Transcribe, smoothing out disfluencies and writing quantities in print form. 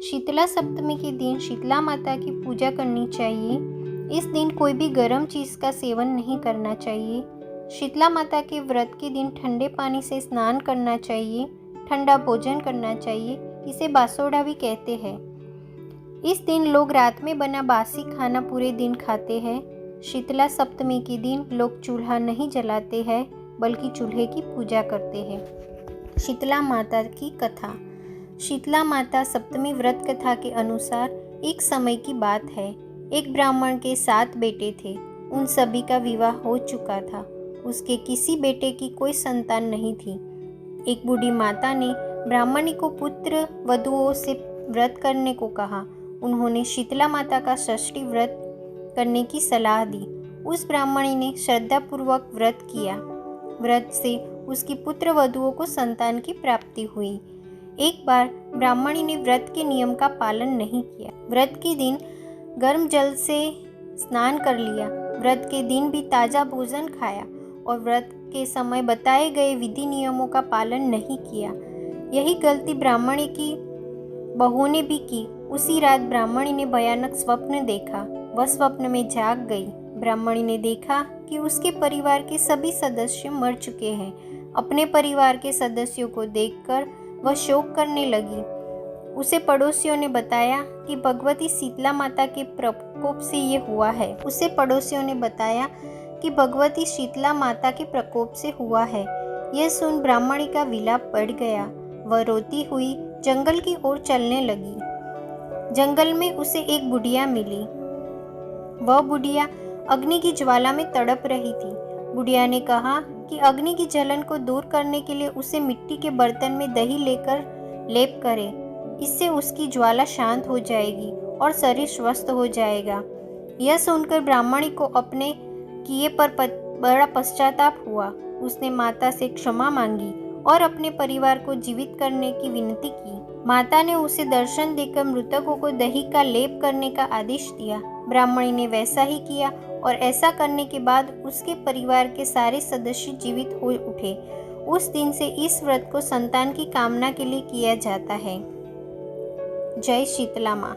शीतला सप्तमी के दिन शीतला माता की पूजा करनी चाहिए। इस दिन कोई भी गर्म चीज़ का सेवन नहीं करना चाहिए। शीतला माता के व्रत के दिन ठंडे पानी से स्नान करना चाहिए, ठंडा भोजन करना चाहिए। इसे बासोड़ा भी कहते हैं। इस दिन लोग रात में बना बासी खाना पूरे दिन खाते हैं। शीतला सप्तमी के दिन लोग चूल्हा नहीं जलाते हैं, बल्कि चूल्हे की पूजा करते हैं। शीतला माता की कथा। शीतला माता सप्तमी व्रत कथा के अनुसार एक समय की बात है। एक ब्राह्मण के 7 बेटे थे। उन सभी का विवाह हो चुका था। उसके किसी बेटे की कोई संतान नहीं थी। एक बूढ़ी माता ने ब्राह्मणी को पुत्र वधुओं से व्रत करने को कहा। उन्होंने शीतला माता का षष्ठी व्रत करने की सलाह दी। उस ब्राह्मणी ने श्रद्धापूर्वक व्रत किया। व्रत से उसकी पुत्र वधुओं को संतान की प्राप्ति हुई। एक बार ब्राह्मणी ने व्रत के नियम का पालन नहीं किया। व्रत के दिन गर्म जल से स्नान कर लिया। व्रत के दिन भी ताज़ा भोजन खाया और व्रत के समय बताए गए विधि नियमों का पालन नहीं किया। यही गलती ब्राह्मणी की बहुओं ने भी की। उसी रात ब्राह्मणी ने भयानक स्वप्न देखा। वह स्वप्न में जाग गई। ब्राह्मणी ने देखा कि उसके परिवार के सभी सदस्य मर चुके हैं। अपने परिवार के सदस्यों को देखकर वह शोक करने लगी। उसे पड़ोसियों ने बताया कि भगवती शीतला माता के प्रकोप से ये हुआ है। यह सुन ब्राह्मणी का विलाप बढ़ गया। वह रोती हुई जंगल की ओर चलने लगी। जंगल में उसे एक बुढ़िया मिली। वह बुढ़िया अग्नि की ज्वाला में तड़प रही थी। बुढ़िया ने कहा कि अग्नि की जलन को दूर करने के लिए उसे मिट्टी के बर्तन में दही लेकर लेप करे। इससे उसकी ज्वाला शांत हो जाएगी और शरीर स्वस्थ हो जाएगा। यह सुनकर ब्राह्मणी को अपने किए पर बड़ा पश्चाताप हुआ। उसने माता से क्षमा मांगी और अपने परिवार को जीवित करने की विनती की। माता ने उसे दर्शन देकर मृतकों को दही का लेप करने का आदेश दिया। ब्राह्मणी ने वैसा ही किया और ऐसा करने के बाद उसके परिवार के सारे सदस्य जीवित हो उठे। उस दिन से इस व्रत को संतान की कामना के लिए किया जाता है। जय शीतला माँ।